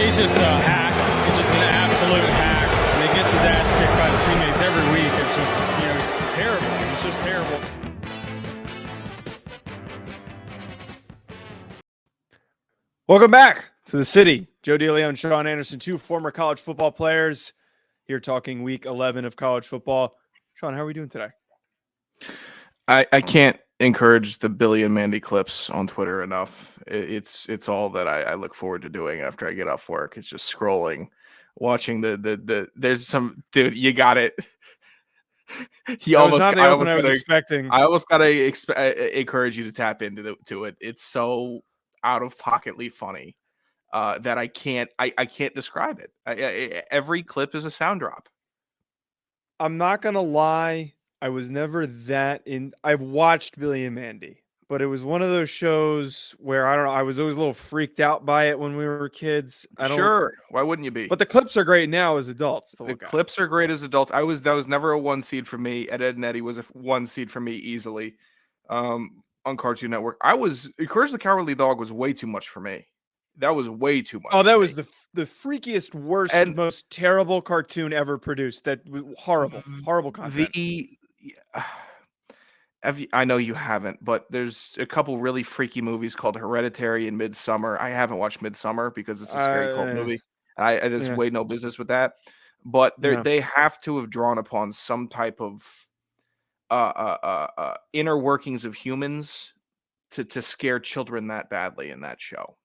He's just a hack. He's just an absolute hack. And he gets his ass kicked by his teammates every week. It's just, it's terrible. It's just terrible. Welcome back to the city. Joe DeLeone, Sean Anderson, two former college football players here talking week 11 of college football. Sean, how are we doing today? I can't encourage the Billy and Mandy clips on Twitter enough. It's all that I look forward to doing after I get off work. It's just scrolling, watching the there's some dude. You got it. I almost gotta encourage you to tap into it. It's so out of pocketly funny that I can't describe it. Every clip is a sound drop. I'm not gonna lie. I was never that in. I've watched Billy and Mandy, but it was one of those shows where I don't know. I was always a little freaked out by it when we were kids. Sure, why wouldn't you be? But the clips are great now as adults. The clips are great as adults. That was never a 1 seed for me. Ed and Eddie was a 1 seed for me easily. On Cartoon Network, Courage the Cowardly Dog was way too much for me. That was way too much. Oh, that was the freakiest, worst, and most terrible cartoon ever produced. That was horrible content. I know you haven't, but there's a couple really freaky movies called Hereditary and Midsummer. I haven't watched Midsummer because it's a scary cult movie. There's way no business with that. But they have to have drawn upon some type of inner workings of humans to scare children that badly in that show.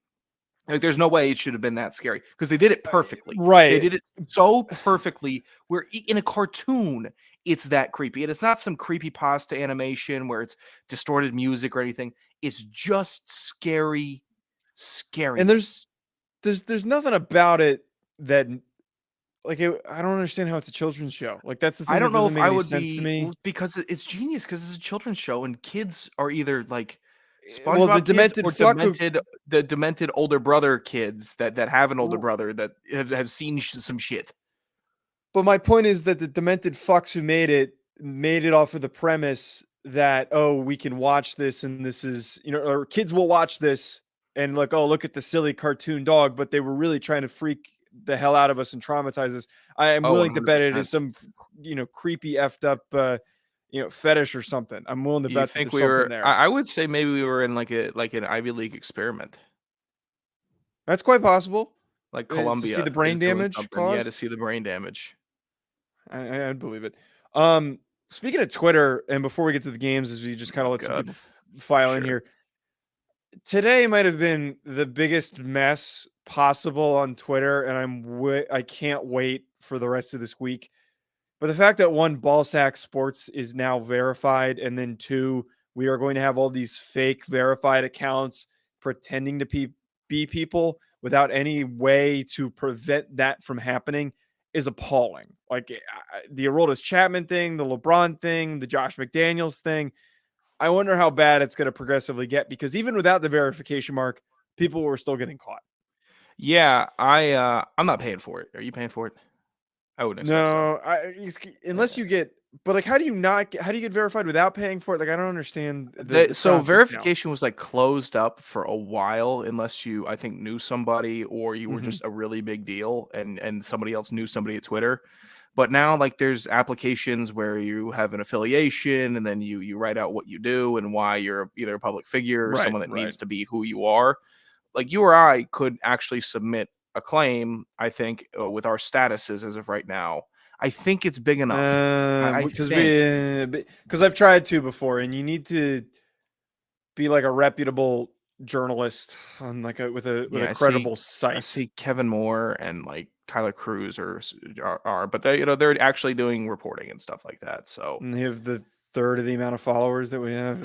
Like, there's no way it should have been that scary because they did it perfectly. Right. They did it so perfectly where in a cartoon, it's that creepy. And it's not some creepypasta animation where it's distorted music or anything. It's just scary. And there's nothing about it that, like, I don't understand how it's a children's show. Like, that's the thing. I don't know if I would be to me. Because it's genius because it's a children's show and kids are either like SpongeBob the demented older brother kids that have an older brother that have seen some shit. But my point is that the demented fucks who made it off of the premise that, oh, we can watch this and this is, or kids will watch this and like, oh, look at the silly cartoon dog, but they were really trying to freak the hell out of us and traumatize us. I am willing 100%. To bet it is some, creepy effed up, fetish or something. I'm willing to bet. Think we were there. I would say maybe we were in like an Ivy League experiment. That's quite possible. Like Columbia. To see the brain damage caused? Yeah, to see the brain damage. I'd believe it. Speaking of Twitter, and before we get to the games, as we just kind of let some people file in here, today might have been the biggest mess possible on Twitter, and I can't wait for the rest of this week. But the fact that one, Ballsack Sports is now verified, and then two, we are going to have all these fake verified accounts pretending to be people without any way to prevent that from happening is appalling. Like the Aroldis Chapman thing, the LeBron thing, the Josh McDaniels thing. I wonder how bad it's going to progressively get because even without the verification mark, people were still getting caught. Yeah, I'm not paying for it. Are you paying for it? I wouldn't expect so. Unless you get, but like, how do you get verified without paying for it? Like, I don't understand. So verification was like closed up for a while, unless you, I think, knew somebody or you were just a really big deal and somebody else knew somebody at Twitter. But now, like, there's applications where you have an affiliation and then you write out what you do and why you're either a public figure or someone that needs to be who you are. Like, you or I could actually submit a claim, I think, with our statuses as of right now. I think it's big enough. Because I've tried to before, and you need to be like a reputable journalist on like with a credible site. I see Kevin Moore and like Tyler Cruz are but they're actually doing reporting and stuff like that. So and they have the third of the amount of followers that we have.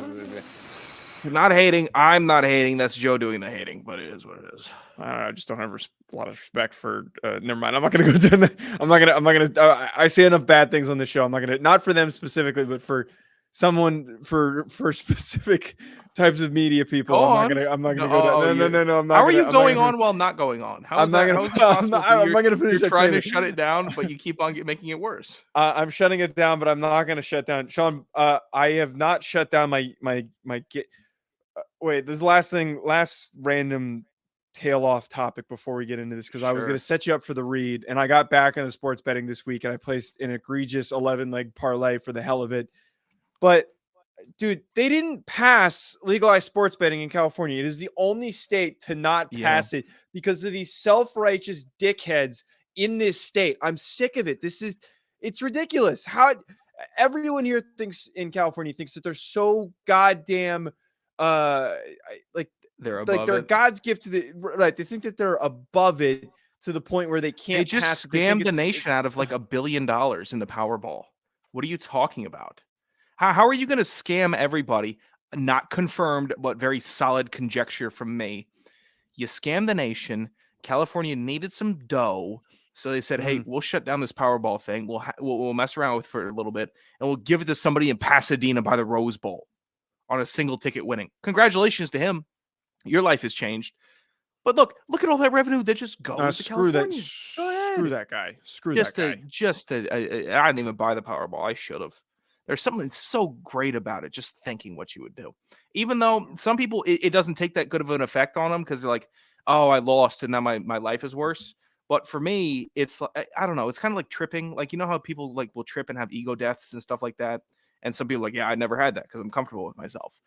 Not hating. I'm not hating. That's Joe doing the hating, but it is what it is. I just don't have a lot of respect for. Never mind. I'm not gonna go down that. I'm not gonna. I say enough bad things on this show. I'm not gonna. Not for them specifically, but for someone for specific types of media people. I'm not gonna go down. No. I'm not. How are you going on while not going on? I'm not gonna finish. You're trying to shut it down, but you keep on making it worse. I'm shutting it down, but I'm not gonna shut down. Sean, I have not shut down my. Wait, this last random tail off topic before we get into this, because I was going to Sure. set you up for the read, and I got back into sports betting this week, and I placed an egregious 11-leg parlay for the hell of it. But dude, they didn't pass legalized sports betting in California. It is the only state to not pass it because of these self-righteous dickheads in this state. I'm sick of it. It's ridiculous. How everyone here thinks in California thinks that they're so goddamn like They're above they're it. God's gift to the right. They think that they're above it to the point where they They can't just pass it. They think scammed the nation out of like $1 billion in the Powerball. What are you talking about? How are you going to scam everybody? Not confirmed, but very solid conjecture from me. You scam the nation. California needed some dough, so they said, "Hey, we'll shut down this Powerball thing. We'll mess around with it for a little bit, and we'll give it to somebody in Pasadena by the Rose Bowl on a single ticket winning. Congratulations to him. Your life has changed." But look at all that revenue that just goes to California. Screw that guy. I didn't even buy the Powerball. I should have. There's something so great about it, just thinking what you would do. Even though some people, it doesn't take that good of an effect on them because they're like, oh, I lost and now my life is worse. But for me, it's like, I don't know. It's kind of like tripping. Like, you know how people like will trip and have ego deaths and stuff like that? And some people are like, yeah, I never had that because I'm comfortable with myself.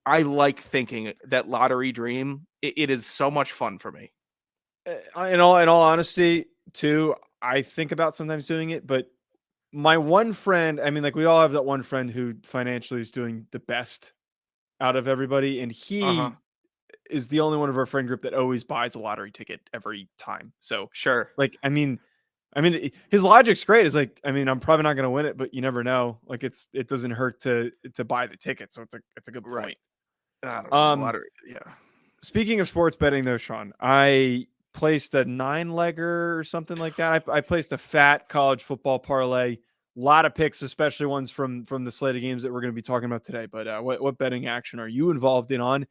I like thinking that lottery dream. It is so much fun for me. In all honesty, too, I think about sometimes doing it, but my one friend, I mean, like we all have that one friend who financially is doing the best out of everybody, and he is the only one of our friend group that always buys a lottery ticket every time. So sure, like, I mean, his logic's great. It's like, I mean, I'm probably not going to win it, but you never know. Like it doesn't hurt to buy the ticket. So it's a good point. Right. I don't know, lottery. Yeah. Speaking of sports betting, though, Sean, I placed a 9-legger or something like that. I placed a fat college football parlay. A lot of picks, especially ones from the slate of games that we're going to be talking about today. But what betting action are you involved in on?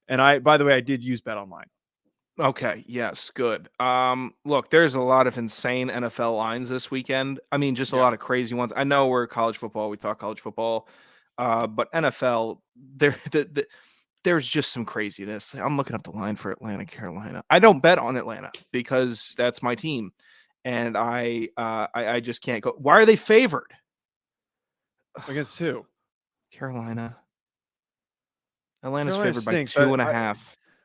And by the way, I did use Bet Online. Okay. Yes. Good. Look, there's a lot of insane NFL lines this weekend. I mean, just a lot of crazy ones. I know we're college football. We talk college football, but NFL, there's just some craziness. I'm looking up the line for Atlanta, Carolina. I don't bet on Atlanta because that's my team, and I just can't go. Why are they favored Against who? Carolina. Atlanta's favored by 2.5.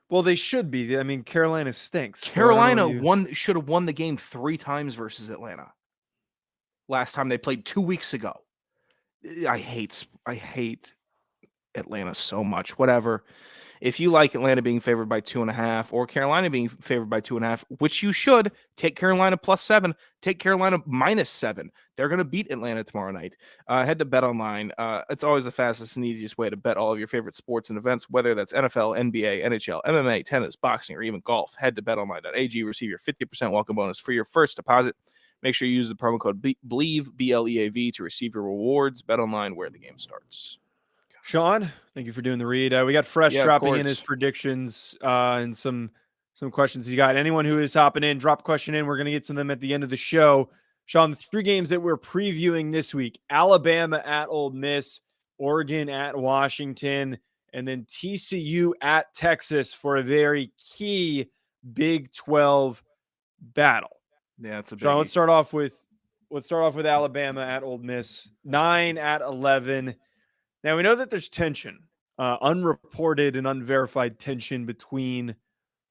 Well, they should be. I mean, Carolina stinks. Carolina should have won the game 3 times versus Atlanta. Last time they played 2 weeks ago. I hate Atlanta so much. Whatever. If you like Atlanta being favored by 2.5 or Carolina being favored by 2.5, which you should, take Carolina +7, take Carolina -7. They're going to beat Atlanta tomorrow night. Head to Bet Online. It's always the fastest and easiest way to bet all of your favorite sports and events, whether that's NFL, NBA, NHL, MMA, tennis, boxing, or even golf. Head to betonline.ag. Receive your 50% welcome bonus for your first deposit. Make sure you use the promo code BLEAV, BLEAV, to receive your rewards. Bet Online, where the game starts. Sean, thank you for doing the read. We got Fresh dropping in his predictions and some questions. You got anyone who is hopping in, drop a question in. We're going to get to them at the end of the show. Sean, the 3 games that we're previewing this week: Alabama at Ole Miss, Oregon at Washington, and then TCU at Texas for a very key Big 12 battle. Yeah, it's a big. Sean, let's start off with Alabama at Ole Miss, 9 at 11. Now, we know that there's tension, unreported and unverified tension between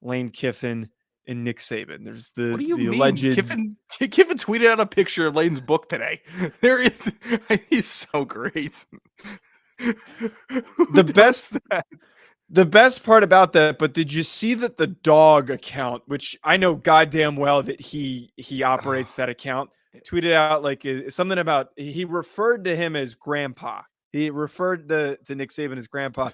Lane Kiffin and Nick Saban. There's the alleged... Kiffin tweeted out a picture of Lane's book today. He's so great. The best part about that, but did you see that the dog account, which I know goddamn well that he operates that account, tweeted out like something about, he referred to him as grandpa. He referred to Nick Saban as grandpa.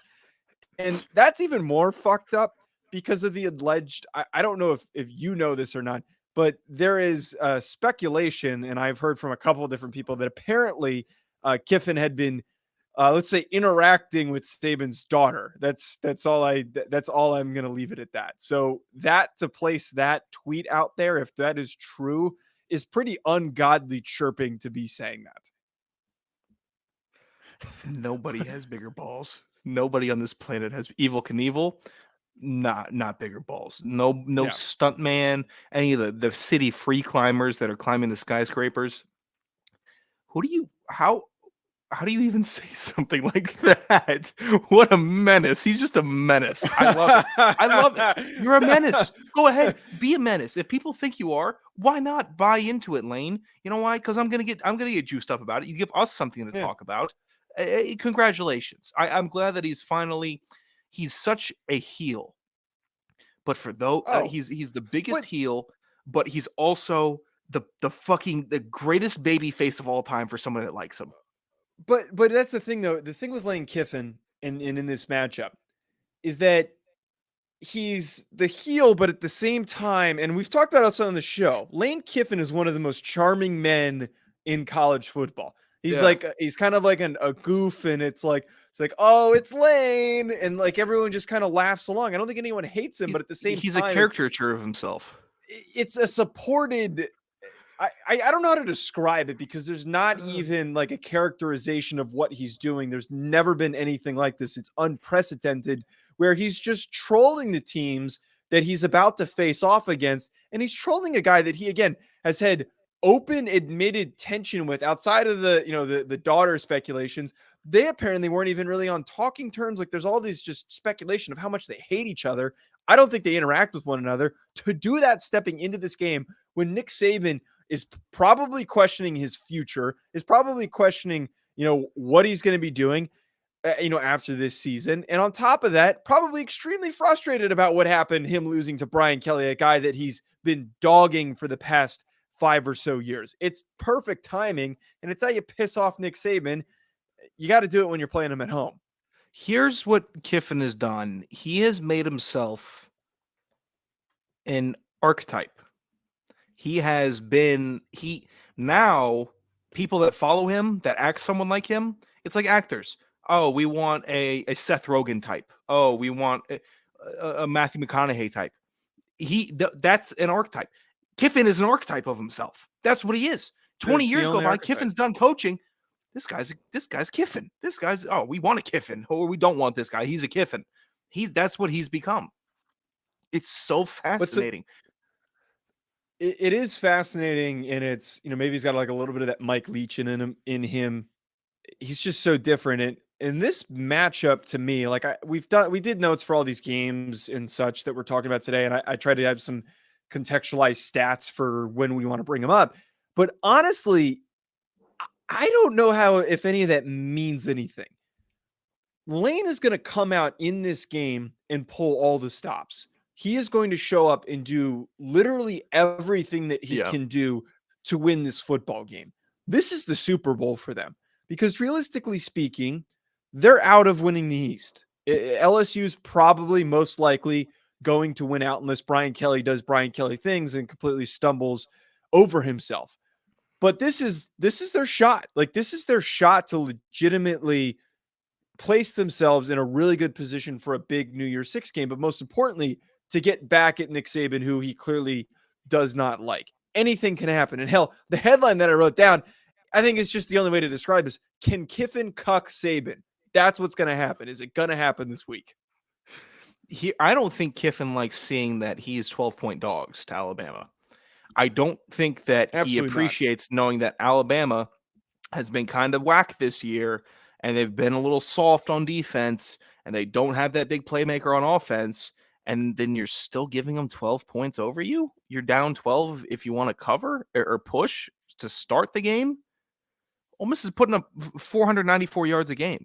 And that's even more fucked up because of the alleged, I don't know if you know this or not, but there is speculation, and I've heard from a couple of different people, that apparently Kiffin had been, let's say, interacting with Saban's daughter. That's all I'm going to leave it at that. So to place that tweet out there, if that is true, is pretty ungodly chirping to be saying that. Nobody has bigger balls. Nobody on this planet has Evel Knievel. Not bigger balls. No Yeah. stunt man, any of the city free climbers that are climbing the skyscrapers. How do you even say something like that? What a menace. He's just a menace. I love it. I love it. You're a menace. Go ahead, be a menace. If people think you are, why not buy into it, Lane? You know why? Because I'm gonna get juiced up about it. You give us something to Yeah. talk about. Congratulations. I'm glad that he's such a heel. But for though he's the biggest but- heel, but he's also the greatest baby face of all time for someone that likes him. But that's the thing, though. The thing with Lane Kiffin in this matchup is that he's the heel, but at the same time, and we've talked about also on the show, Lane Kiffin is one of the most charming men in college football. He's Yeah. he's kind of like a goof, and it's like, oh, it's Lane, and like everyone just kind of laughs along. I don't think anyone hates him, but at the same He's time, a caricature of himself. it's a supported. I don't know how to describe it because there's not even like a characterization of what he's doing. There's never been anything like this. It's unprecedented where he's just trolling the teams that he's about to face off against. And he's trolling a guy that he, again, has had open admitted tension with outside of the daughter speculations. They apparently weren't even really on talking terms. Like there's all these just speculation of how much they hate each other. I don't think they interact with one another. To do that stepping into this game when Nick Saban is probably questioning his future, is probably questioning, what he's going to be doing, after this season. And on top of that, probably extremely frustrated about what happened, him losing to Brian Kelly, a guy that he's been dogging for the past 5 or so years. It's perfect timing. And it's how you piss off Nick Saban. You got to do it when you're playing him at home. Here's what Kiffin has done. He has made himself an archetype. Now people that follow him, that act someone like him, it's like actors. Oh, we want a Seth Rogen type. Oh, we want a Matthew McConaughey type. That's an archetype. Kiffin is an archetype of himself. That's what he is. 20 years go by, archetype. Kiffin's done coaching. This guy's Kiffin. We want a Kiffin, or we don't want this guy. He's a Kiffin. That's what he's become. It's so fascinating. It is fascinating, and it's, maybe he's got like a little bit of that Mike Leach in him. He's just so different. And this matchup to me, like we did notes for all these games and such that we're talking about today, and I tried to have some contextualized stats for when we want to bring them up. But honestly, I don't know if any of that means anything. Lane is going to come out in this game and pull all the stops. He is going to show up and do literally everything that he can do to win this football game. This is the Super Bowl for them because realistically speaking, they're out of winning the East. LSU's probably most likely going to win out unless Brian Kelly does Brian Kelly things and completely stumbles over himself. But this is their shot. Like this is their shot to legitimately place themselves in a really good position for a big New Year's Six game. But most importantly, to get back at Nick Saban, who he clearly does not like. Anything can happen. And hell, the headline that I wrote down, I think it's just the only way to describe this. Can Kiffin cuck Saban? That's what's going to happen. Is it going to happen this week? I don't think Kiffin likes seeing that he's 12-point dogs to Alabama. I don't think that Absolutely he appreciates knowing that Alabama has been kind of whack this year, and they've been a little soft on defense, and they don't have that big playmaker on offense. And then you're still giving them 12 points over you. You're down 12 if you want to cover or push to start the game. Ole Miss is putting up 494 yards a game.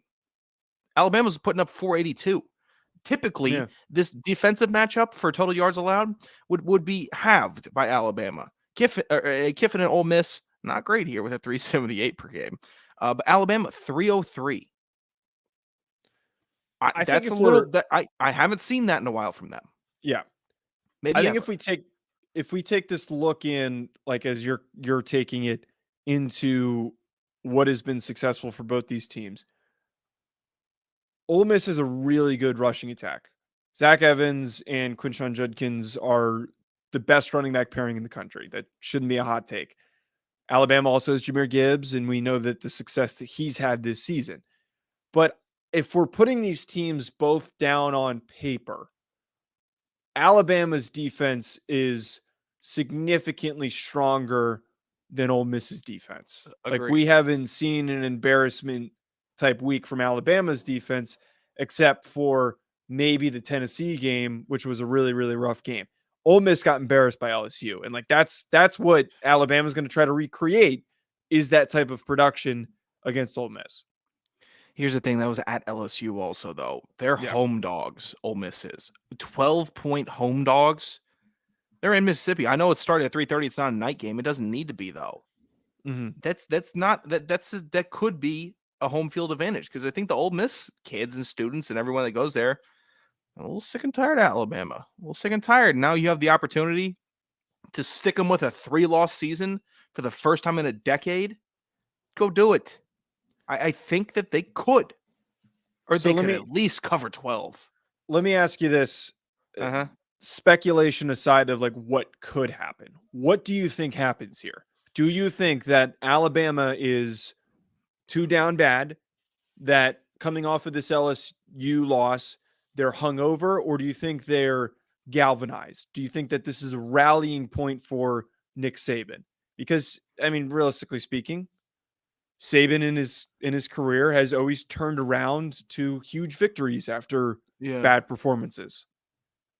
Alabama's putting up 482. Typically, this defensive matchup for total yards allowed would be halved by Alabama. Kiffin and Ole Miss, not great here with a 378 per game. But Alabama, 303. That's a little that I haven't seen that in a while from them. Yeah. Maybe I think if we take this look in, like as you're taking it into what has been successful for both these teams, Ole Miss has a really good rushing attack. Zach Evans and Quinshon Judkins are the best running back pairing in the country. That shouldn't be a hot take. Alabama also has Jahmyr Gibbs, and we know that the success that he's had this season. But if we're putting these teams both down on paper, Alabama's defense is significantly stronger than Ole Miss's defense. Agreed. Like, we haven't seen an embarrassment type week from Alabama's defense, except for maybe the Tennessee game, which was a really, really rough game. Ole Miss got embarrassed by LSU. And like, that's what Alabama's going to try to recreate, is that type of production against Ole Miss. Here's the thing, that was at LSU also, though. They're home dogs, Ole Miss is. 12-point home dogs. They're in Mississippi. I know it's starting at 3:30. It's not a night game. It doesn't need to be, though. Mm-hmm. That could be a home field advantage, because I think the Ole Miss kids and students and everyone that goes there, a little sick and tired of Alabama. A little sick and tired. Now you have the opportunity to stick them with a 3-loss season for the first time in a decade. Go do it. I think that they could. Or so they could at least cover 12. Let me ask you this. Uh-huh. Speculation aside of like what could happen, what do you think happens here? Do you think that Alabama is too down bad, that coming off of this LSU loss, they're hungover, or do you think they're galvanized? Do you think that this is a rallying point for Nick Saban? Because, I mean, realistically speaking, Saban in his career has always turned around to huge victories after bad performances.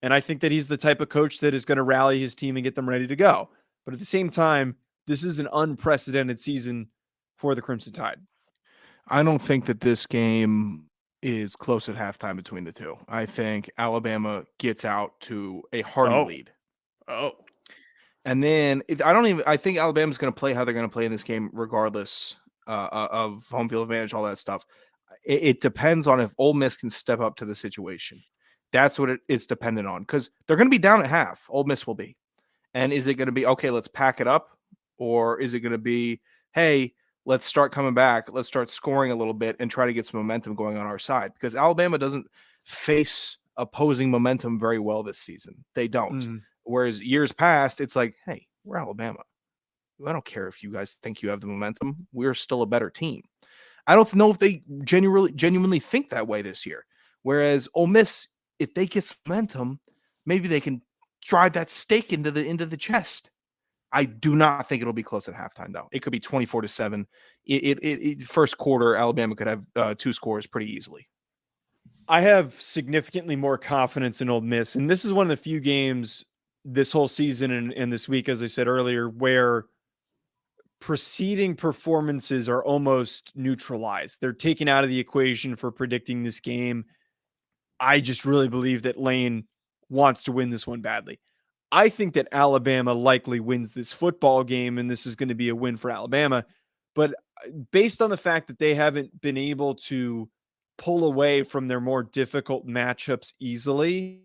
And I think that he's the type of coach that is going to rally his team and get them ready to go. But at the same time, this is an unprecedented season for the Crimson Tide. I don't think that this game is close at halftime between the two. I think Alabama gets out to a hearty lead. And then I think Alabama's going to play how they're going to play in this game regardless of home field advantage, all that stuff. It depends on if Ole Miss can step up to the situation. That's what it's dependent on, because they're going to be down at half. Ole Miss will be. And is it going to be, okay, let's pack it up? Or is it going to be, hey, let's start coming back. Let's start scoring a little bit and try to get some momentum going on our side? Because Alabama doesn't face opposing momentum very well this season. They don't. Mm-hmm. Whereas years past, it's like, hey, we're Alabama. I don't care if you guys think you have the momentum. We're still a better team. I don't know if they genuinely think that way this year. Whereas Ole Miss, if they get some momentum, maybe they can drive that stake into the chest. I do not think it'll be close at halftime, though. It could be 24-7. First quarter, Alabama could have 2 scores pretty easily. I have significantly more confidence in Ole Miss, and this is one of the few games this whole season and this week, as I said earlier, where preceding performances are almost neutralized. They're taken out of the equation for predicting this game. I just really believe that Lane wants to win this one badly. I think that Alabama likely wins this football game, and this is going to be a win for Alabama. But based on the fact that they haven't been able to pull away from their more difficult matchups easily,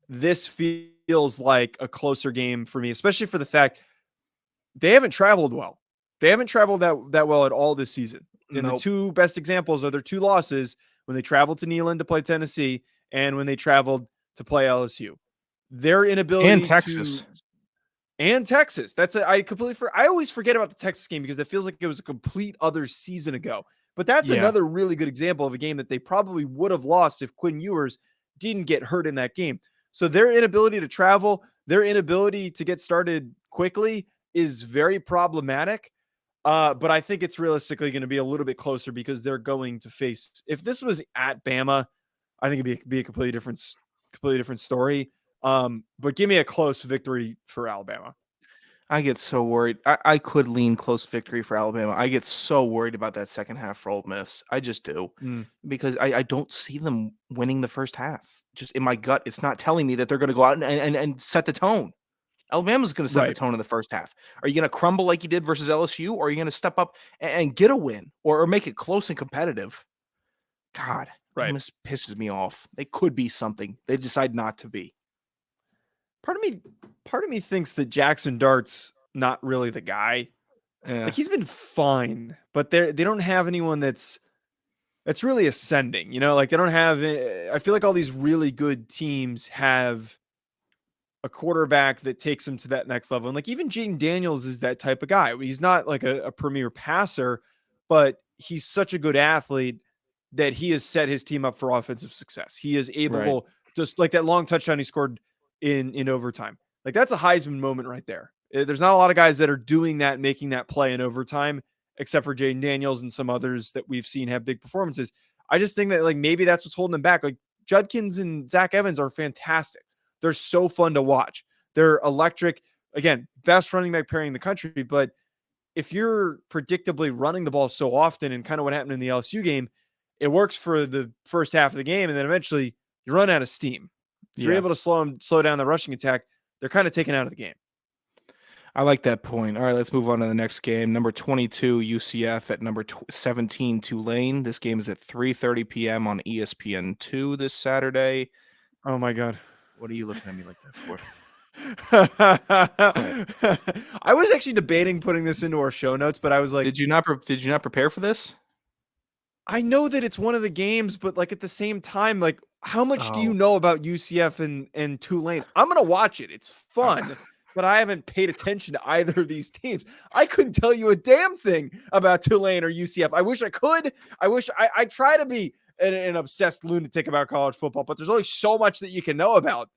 this feels like a closer game for me, especially for the fact they haven't traveled well. They haven't traveled that well at all this season. And the 2 best examples are their 2 losses, when they traveled to Neyland to play Tennessee and when they traveled to play LSU. Their inability and Texas. I always forget about the Texas game because it feels like it was a complete other season ago. But that's another really good example of a game that they probably would have lost if Quinn Ewers didn't get hurt in that game. So their inability to travel, their inability to get started quickly is very problematic. But I think it's realistically going to be a little bit closer because they're going to face, if this was at Bama, I think it'd be a completely different story. But give me a close victory for Alabama. I get so worried. I could lean close victory for Alabama. I get so worried about that second half for Ole Miss. I just do. Because I don't see them winning the first half. Just in my gut, it's not telling me that they're going to go out and set the tone. Alabama's going to set the tone in the first half. Are you going to crumble like you did versus LSU, or are you going to step up and get a win or make it close and competitive? God, Ole Miss pisses me off. They could be something. They decide not to be. Part of me thinks that Jackson Dart's not really the guy. Like, he's been fine, but they don't have anyone that's really ascending. You know, like they don't have. I feel like all these really good teams have a quarterback that takes them to that next level. And like even Jaden Daniels is that type of guy. He's not like a premier passer, but he's such a good athlete that he has set his team up for offensive success. He is able, just like that long touchdown he scored in overtime. Like that's a Heisman moment right there. There's not a lot of guys that are doing that, making that play in overtime, except for Jaden Daniels and some others that we've seen have big performances. I just think that like maybe that's what's holding them back. Like Judkins and Zach Evans are fantastic. They're so fun to watch. They're electric. Again, best running back pairing in the country. But if you're predictably running the ball so often, and kind of what happened in the LSU game, it works for the first half of the game, and then eventually you run out of steam. If you're able to slow down the rushing attack, they're kind of taken out of the game. I like that point. All right, let's move on to the next game. Number 22, UCF at number 17, Tulane. This game is at 3:30 p.m. on ESPN2 this Saturday. Oh, my God. What are you looking at me like that for? I was actually debating putting this into our show notes, but I was like, Did you not prepare for this? I know that it's one of the games, but like at the same time, like how much do you know about UCF and Tulane? I'm going to watch it. It's fun. But I haven't paid attention to either of these teams. I couldn't tell you a damn thing about Tulane or UCF. I wish I could. I wish I try to be an obsessed lunatic about college football, but there's only so much that you can know about.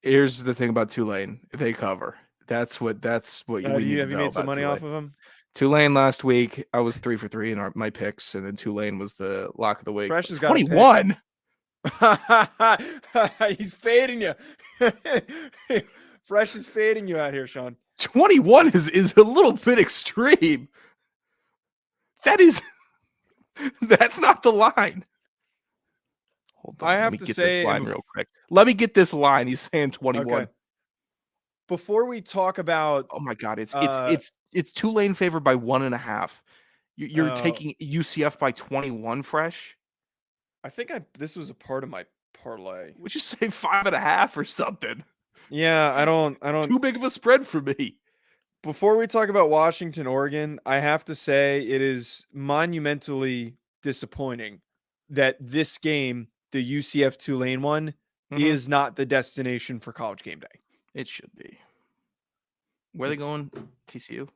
Here's the thing about Tulane. They cover. That's what you have you made some money Tulane. off of them? Tulane last week, I was 3 for 3 in my picks, and then Tulane was the lock of the week. Fresh has got 21. He's fading you. Fresh is fading you out here, Sean. 21 is a little bit extreme. That's not the line. Hold on, I have let me to get say, this line real quick. Let me get this line. He's saying 21. Okay. Before we talk about, oh my God, it's Tulane favored by 1.5. You're taking UCF by 21. Fresh. I think this was a part of my parlay. Would you say 5.5 or something? Yeah, I don't. Too big of a spread for me. Before we talk about Washington, Oregon, I have to say it is monumentally disappointing that this game, the UCF Tulane one, is not the destination for College Game Day. It should be. Where are they going? TCU?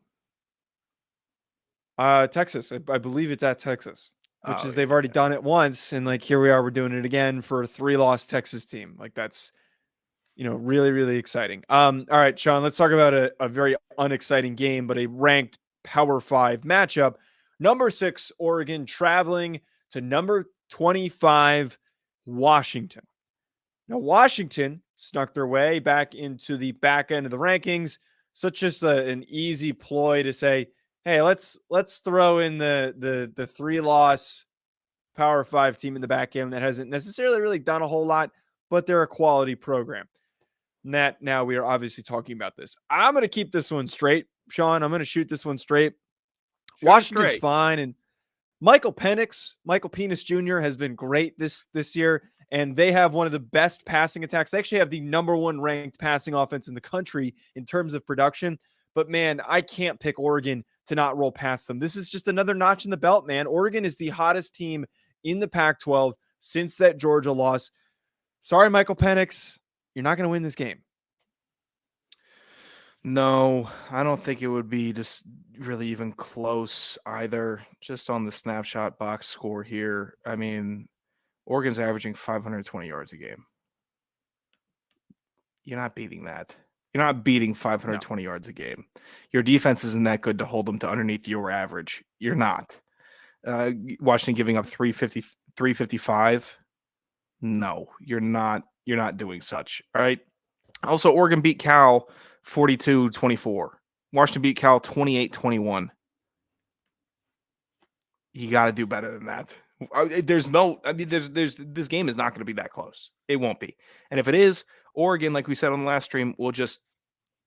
Texas. I believe it's at Texas, which is they've already done it once, and like here we are, we're doing it again for a 3-loss Texas team. Like that's, really, really exciting. All right, Sean, let's talk about a very unexciting game, but a ranked Power 5 matchup. Number 6, Oregon traveling to number 25, Washington. Now, Washington snuck their way back into the back end of the rankings. Such just an easy ploy to say, hey, let's throw in the 3-loss Power 5 team in the back end that hasn't necessarily really done a whole lot, but they're a quality program. And that now we are obviously talking about this. I'm going to keep this one straight, Sean. I'm going to shoot this one straight. Washington's fine. And Michael Penix Jr. has been great this year. And they have one of the best passing attacks. They actually have the number 1 ranked passing offense in the country in terms of production. But man, I can't pick Oregon to not roll past them. This is just another notch in the belt, man. Oregon is the hottest team in the Pac-12 since that Georgia loss. Sorry, Michael Penix. You're not going to win this game. No, I don't think it would be just really even close either. Just on the snapshot box score here. I mean, Oregon's averaging 520 yards a game. You're not beating that. You're not beating 520 yards a game. Your defense isn't that good to hold them to underneath your average. You're not. Washington giving up 355. No, you're not. You're not doing such. All right. Also, Oregon beat Cal 42-24. Washington beat Cal 28-21. You got to do better than that. This game is not going to be that close. It won't be. And if it is, Oregon, like we said on the last stream, will just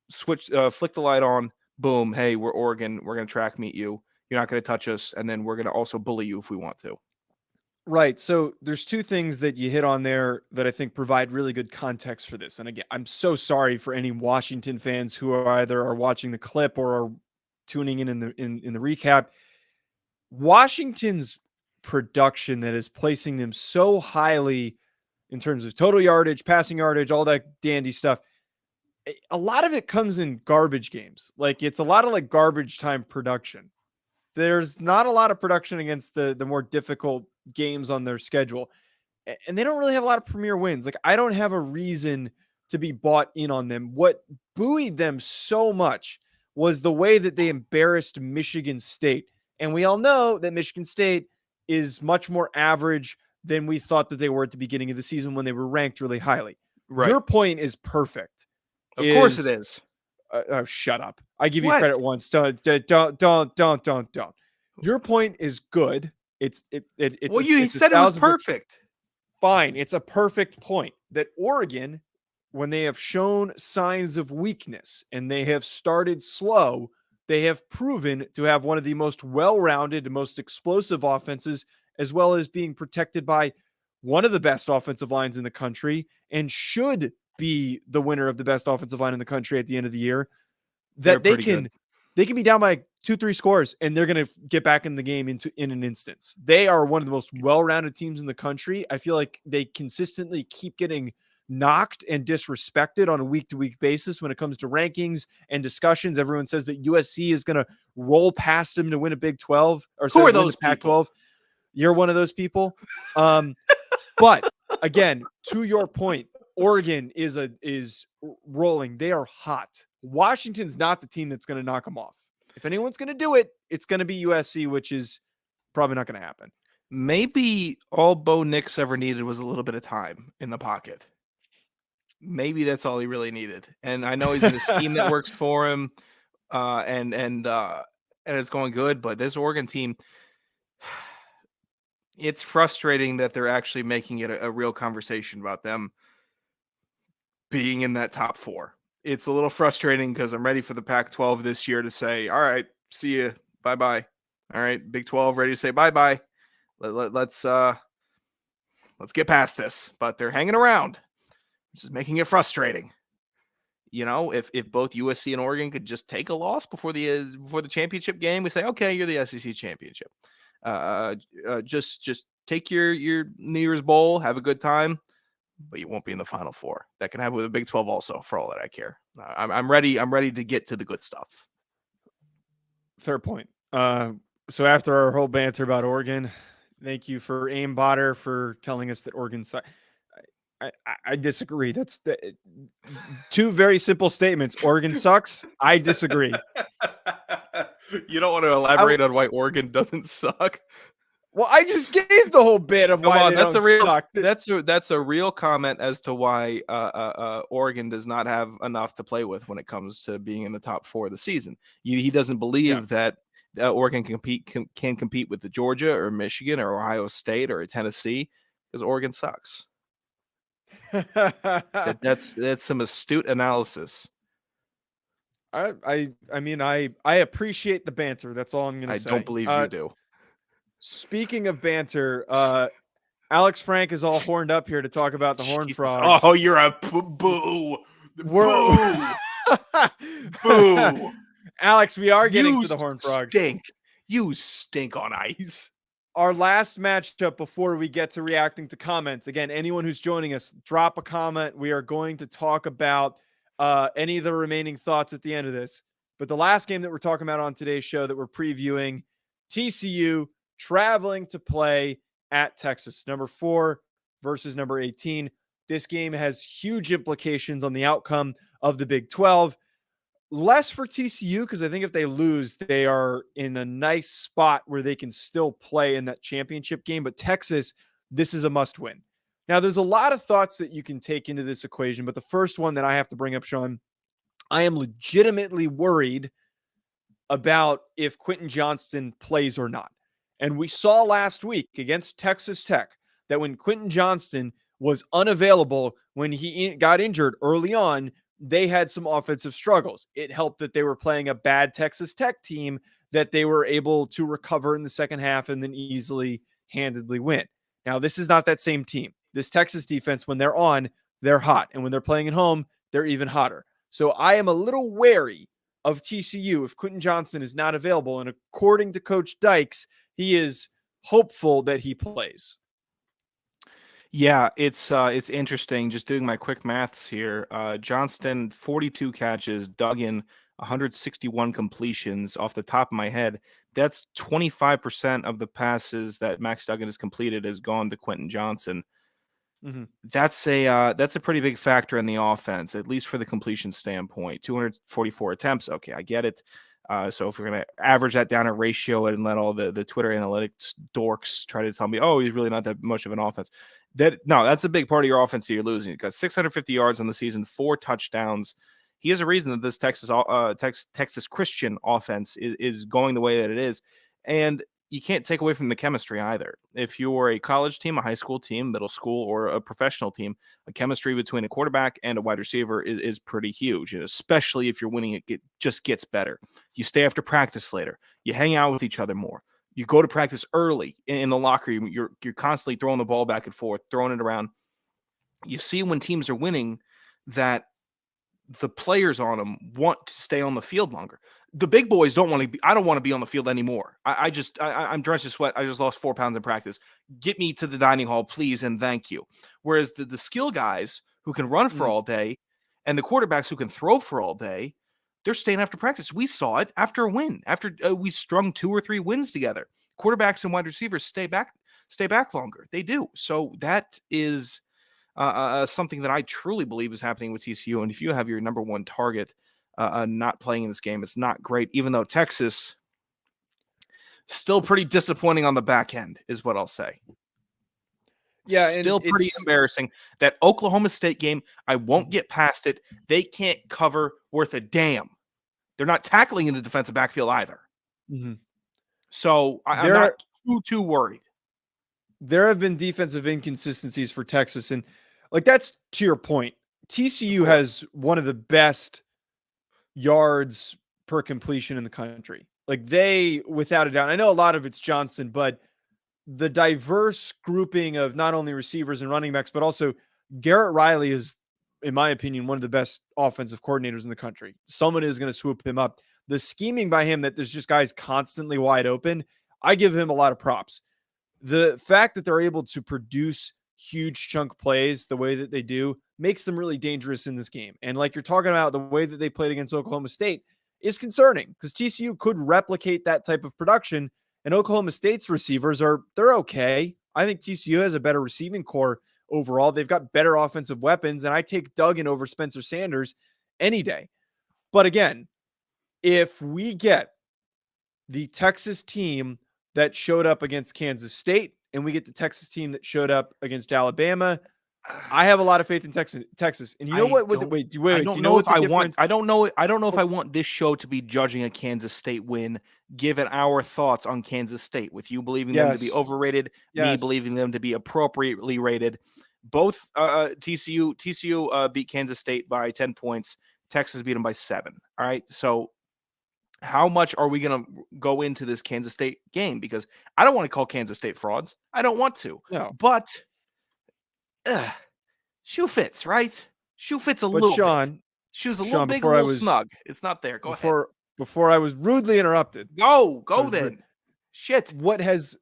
flick the light on. Boom. Hey, we're Oregon. We're going to track meet you. You're not going to touch us. And then we're going to also bully you if we want to. Right. So there's 2 things that you hit on there that I think provide really good context for this. And again, I'm so sorry for any Washington fans who are either watching the clip or are tuning in the recap. Washington's production that is placing them so highly in terms of total yardage, passing yardage, all that dandy stuff. A lot of it comes in garbage games. Like it's a lot of like garbage time production. There's not a lot of production against the more difficult games on their schedule. And they don't really have a lot of premier wins. Like I don't have a reason to be bought in on them. What buoyed them so much was the way that they embarrassed Michigan State. And we all know that Michigan State is much more average than we thought that they were at the beginning of the season when they were ranked really highly. Right. Your point is perfect. Of course it is. Shut up. I give you What? credit once. Don't. Your point is good. It's You said it was perfect. Fine. It's a perfect point that Oregon, when they have shown signs of weakness and they have started slow, they have proven to have one of the most well-rounded, most explosive offenses, as well as being protected by one of the best offensive lines in the country and should be the winner of the best offensive line in the country at the end of the year. That they can be down by 2-3 scores and they're going to get back in the game in an instance. They are one of the most well-rounded teams in the country. I feel like they consistently keep getting knocked and disrespected on a week-to-week basis when it comes to rankings and discussions. Everyone says that USC is going to roll past them to win a Big 12 or who are those Pac-12. You're one of those people. But again, to your point, Oregon is rolling. They are hot. Washington's not the team that's going to knock them off. If anyone's going to do it, it's going to be USC, which is probably not going to happen. Maybe all Bo Nix ever needed was a little bit of time in the pocket. Maybe that's all he really needed. And I know he's in a scheme that works for him, and it's going good. But this Oregon team, it's frustrating that they're actually making it a real conversation about them being in that top 4. It's a little frustrating because I'm ready for the Pac-12 this year to say, all right, see you, bye-bye. All right, Big 12 ready to say bye-bye. Let's get past this. But they're hanging around, which is making it frustrating. You know, if both USC and Oregon could just take a loss before the championship game, we say, okay, you're the SEC championship. Just take your New Year's Bowl, have a good time, but you won't be in the Final Four. That can happen with the Big 12 also, for all that I care. I'm ready to get to the good stuff. Fair point. So after our whole banter about Oregon, thank you for Aimbotter for telling us that Oregon sucks. I disagree. That's two very simple statements. Oregon sucks. I disagree. You don't want to elaborate on why Oregon doesn't suck? Well, I just gave the whole bit of why they don't suck. That's a real comment as to why Oregon does not have enough to play with when it comes to being in the top 4 of the season. He doesn't believe that Oregon can compete with the Georgia or Michigan or Ohio State or Tennessee because Oregon sucks. That's some astute analysis. I mean, I appreciate the banter. That's all I'm going to say. I don't believe you do. Speaking of banter, Alex Frank is all horned up here to talk about the Horned Frogs. Oh, you're a boo. Boo. Boo. Alex, we are getting to the Horned Frogs. You stink on ice. Our last matchup before we get to reacting to comments. Again, anyone who's joining us, drop a comment. We are going to talk about any of the remaining thoughts at the end of this. But the last game that we're talking about on today's show that we're previewing, TCU traveling to play at Texas, number 4 versus number 18. This game has huge implications on the outcome of the Big 12. Less for TCU because I think if they lose, they are in a nice spot where they can still play in that championship game. But Texas, this is a must win. Now, there's a lot of thoughts that you can take into this equation, but the first one that I have to bring up, Sean, I am legitimately worried about if Quentin Johnston plays or not. And we saw last week against Texas Tech that when Quentin Johnston was unavailable, when he got injured early on, they had some offensive struggles. It helped that they were playing a bad Texas Tech team that they were able to recover in the second half and then handedly win. Now, this is not that same team. This Texas defense, when they're on, they're hot. And when they're playing at home, they're even hotter. So I am a little wary of TCU if Quentin Johnston is not available. And according to Coach Dykes, he is hopeful that he plays. Yeah, it's interesting. Just doing my quick maths here. Johnston, 42 catches, Duggan, 161 completions off the top of my head. That's 25% of the passes that Max Duggan has completed has gone to Quentin Johnson. That's a pretty big factor in the offense, at least for the completion standpoint. 244 attempts. Okay, I get it. So if we're going to average that down and ratio it and let all the Twitter analytics dorks try to tell me, oh, he's really not that much of an offense. That's a big part of your offense that you're losing. You got 650 yards on the season, 4 touchdowns. He has a reason that this Texas Christian offense is going the way that it is. And you can't take away from the chemistry either. If you're a college team, a high school team, middle school, or a professional team, a chemistry between a quarterback and a wide receiver is pretty huge. And especially if you're winning, it just gets better. You stay after practice later. You hang out with each other more. You go to practice early in the locker room. You're constantly throwing the ball back and forth, throwing it around. You see when teams are winning that the players on them want to stay on the field longer. The big boys don't want to be. I don't want to be on the field anymore. I'm drenched in sweat. I just lost 4 pounds in practice. Get me to the dining hall, please, and thank you. Whereas the skill guys who can run for all day and the quarterbacks who can throw for all day, they're staying after practice. We saw it after a win. After we strung 2 or 3 wins together, quarterbacks and wide receivers stay back longer. They do. So that is something that I truly believe is happening with TCU. And if you have your number one target not playing in this game, it's not great, even though Texas still pretty disappointing on the back end is what I'll say. Yeah, still pretty embarrassing. That Oklahoma State game, I won't get past it. They can't cover worth a damn. They're not tackling in the defensive backfield either. So I'm not too worried. There have been defensive inconsistencies for Texas, and like that's to your point. TCU has one of the best yards per completion in the country. Like they, without a doubt, I know a lot of it's Johnson, but the diverse grouping of not only receivers and running backs, but also Garrett Riley is, in my opinion, one of the best offensive coordinators in the country. Someone is going to swoop him up. The scheming by him that there's just guys constantly wide open, I give him a lot of props. The fact that they're able to produce huge chunk plays the way that they do makes them really dangerous in this game. And like you're talking about, the way that they played against Oklahoma State is concerning because TCU could replicate that type of production, and Oklahoma State's receivers they're okay. I think TCU has a better receiving core overall. They've got better offensive weapons, and I take Duggan over Spencer Sanders any day. But again, if we get the Texas team that showed up against Kansas State and we get the Texas team that showed up against Alabama, I have a lot of faith in Texas. And you know what? Wait. I don't know if I want. I don't know if I want this show to be judging a Kansas State win, given our thoughts on Kansas State, with you believing them to be overrated, me believing them to be appropriately rated. Both TCU beat Kansas State by 10 points. Texas beat them by 7. All right. So how much are we going to go into this Kansas State game? Because I don't want to call Kansas State frauds. I don't want to. No. But shoe fits, right? Shoe fits a little bit. Shoe's a little big, a little snug. It's not there. Go ahead. Before I was rudely interrupted. Go then. Shit. What has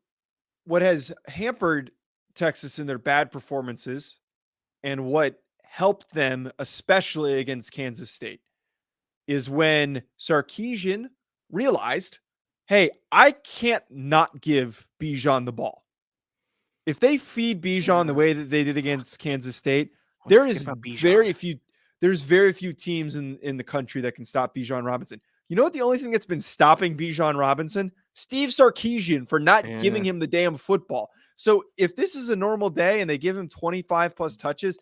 hampered Texas in their bad performances and what helped them, especially against Kansas State, is when Sarkisian realized, hey, I can't not give Bijan the ball. If they feed Bijan the way that they did against Kansas State, there's very few teams in the country that can stop Bijan Robinson. You know what the only thing that's been stopping Bijan Robinson? Steve Sarkisian for not giving him the damn football. So if this is a normal day and they give him 25 plus touches,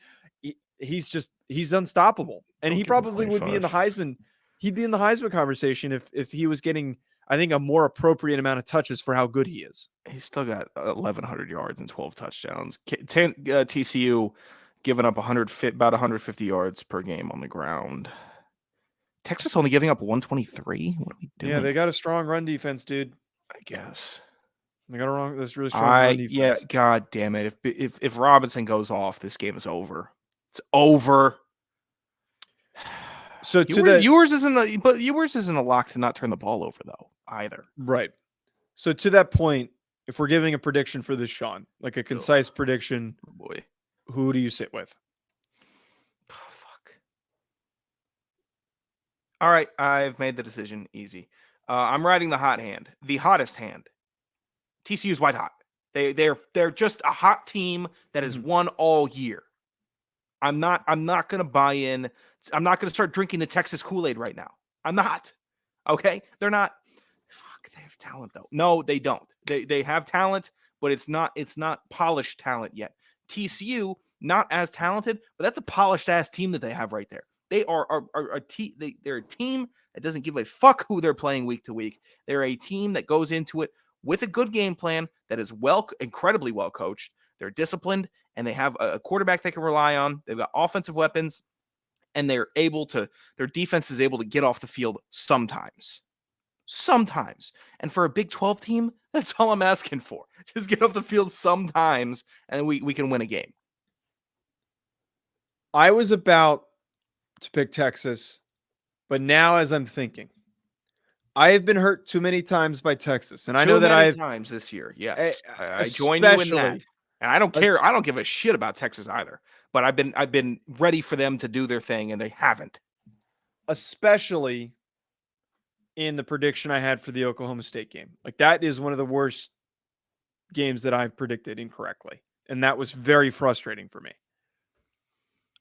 he's unstoppable. And he probably would be in the Heisman. He'd be in the Heisman conversation if he was getting, I think, a more appropriate amount of touches for how good he is. He's still got 1,100 yards and 12 touchdowns. TCU giving up about 150 yards per game on the ground. Texas only giving up 123. What are we doing? Yeah, they got a strong run defense, dude. I guess they got this really strong run defense. Yeah, god damn it! If Robinson goes off, this game is over. It's over. So yours isn't a lock to not turn the ball over though either. Right. So to that point, if we're giving a prediction for this, Sean, like a concise prediction, boy, who do you sit with? Oh, fuck. All right, I've made the decision. Easy. I'm riding the hot hand, the hottest hand. TCU's white hot. They're just a hot team that has won all year. I'm not going to buy in. I'm not going to start drinking the Texas Kool-Aid right now. I'm not. Okay? They're not. Fuck, they have talent though. No, they don't. They have talent, but it's not polished talent yet. TCU, not as talented, but that's a polished ass team that they have right there. They are a team. They're a team that doesn't give a fuck who they're playing week to week. They're a team that goes into it with a good game plan that is incredibly well coached. They're disciplined, and they have a quarterback they can rely on. They've got offensive weapons, and their defense is able to get off the field sometimes. And for a Big 12 team, that's all I'm asking for. Just get off the field sometimes, and we can win a game. I was about to pick Texas, but now as I'm thinking, I have been hurt too many times by Texas, and I know that I've times this year. Yes, I join you in that, and I don't care. I don't give a shit about Texas either. But I've been ready for them to do their thing, and they haven't. Especially in the prediction I had for the Oklahoma State game, like that is one of the worst games that I've predicted incorrectly, and that was very frustrating for me.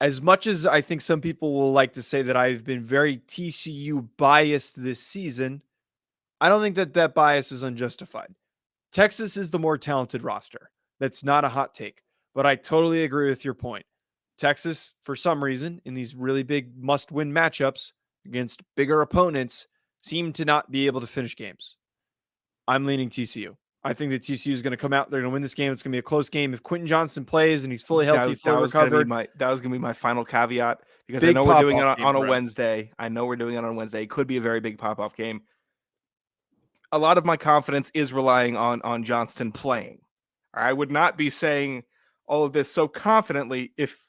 As much as I think some people will like to say that I've been very TCU biased this season, I don't think that bias is unjustified. Texas is the more talented roster. That's not a hot take, but I totally agree with your point. Texas, for some reason, in these really big must-win matchups against bigger opponents, seem to not be able to finish games. I'm leaning TCU. I think that TCU is going to come out. They're going to win this game. It's going to be a close game. If Quentin Johnson plays and he's fully healthy, fully recovered. That was going to be my final caveat, because I know we're doing it on a Wednesday. It could be a very big pop-off game. A lot of my confidence is relying on Johnston playing. I would not be saying all of this so confidently if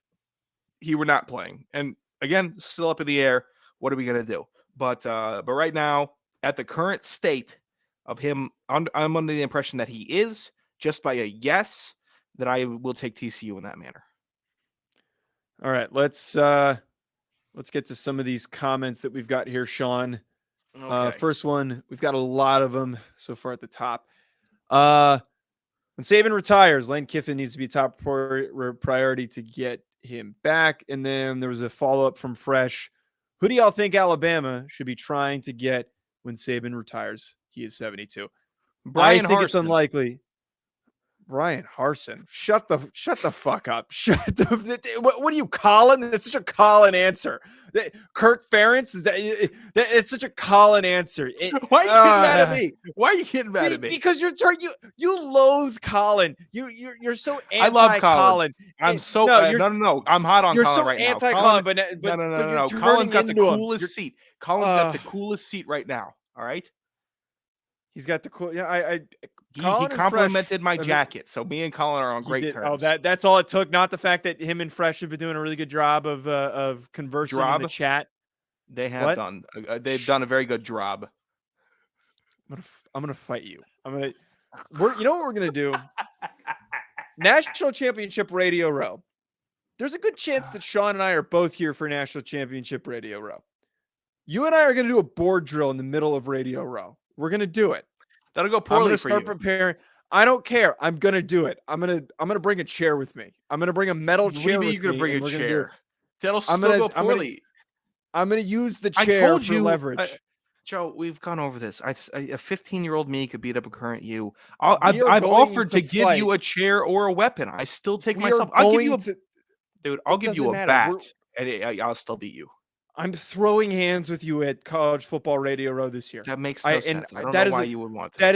he were not playing. And again, still up in the air. What are we going to do? But right now, at the current state of him, I'm under the impression that he is, just by a yes, that I will take TCU in that manner. All right, let's get to some of these comments that we've got here, Sean. Okay. First one, we've got a lot of them so far at the top. When Saban retires, Lane Kiffin needs to be top priority to get him back. And then there was a follow-up from Fresh. Who do y'all think Alabama should be trying to get when Saban retires? He is 72. I think it's unlikely. Brian Harsin, shut the fuck up. What are you, Colin? That's such a Colin answer. Kirk Ferentz, it's such a Colin answer. Why are you getting mad at me? Why are you getting mad at me? Because you loathe Colin. You're so anti-Colin. I love Colin. I'm so no. I'm hot on Colin right now. You're so anti-Colin, but no. Colin's got the coolest seat. Colin's got the coolest seat right now. All right. He's got the cool. Yeah, he complimented my jacket, so me and Colin are on great terms. Oh, that's all it took. Not the fact that him and Fresh have been doing a really good job of conversing in the chat. They have done. They've done a very good job. I'm gonna fight you. You know what we're gonna do? National Championship Radio Row. There's a good chance that Sean and I are both here for National Championship Radio Row. You and I are gonna do a board drill in the middle of Radio Row. We're gonna do it. That'll go poorly for you. I'm gonna start preparing. I don't care. I'm gonna do it. I'm gonna bring a chair with me. I'm gonna bring a metal chair. What do you mean you're gonna bring a chair? That'll still go poorly. I'm gonna use the chair for leverage. Joe, we've gone over this. A 15-year-old me could beat up a current you. I've offered to give you a chair or a weapon. I still take myself. I'll give you a bat, and I'll still beat you. I'm throwing hands with you at College Football Radio Row this year. That makes no sense. I don't know why you would want that.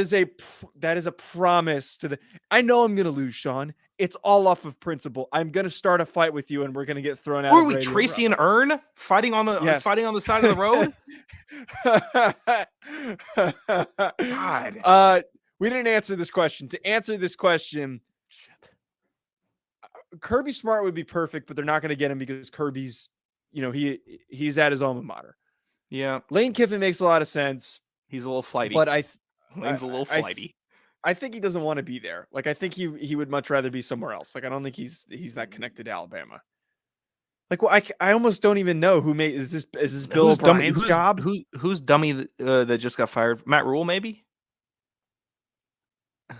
That is a promise to the. I know I'm going to lose, Sean. It's all off of principle. I'm going to start a fight with you, and we're going to get thrown out. Were we Tracy and Ern fighting on the side of the road? God. We didn't answer this question. To answer this question, Kirby Smart would be perfect, but they're not going to get him because Kirby's. He's at his alma mater. Yeah. Lane Kiffin makes a lot of sense. He's a little flighty. But Lane's a little flighty. I think he doesn't want to be there. Like, I think he would much rather be somewhere else. Like, I don't think he's that connected to Alabama. Like, well, I almost don't even know who made is this Bill O'Brien's job? Who's dummy that just got fired? Matt Rule, maybe?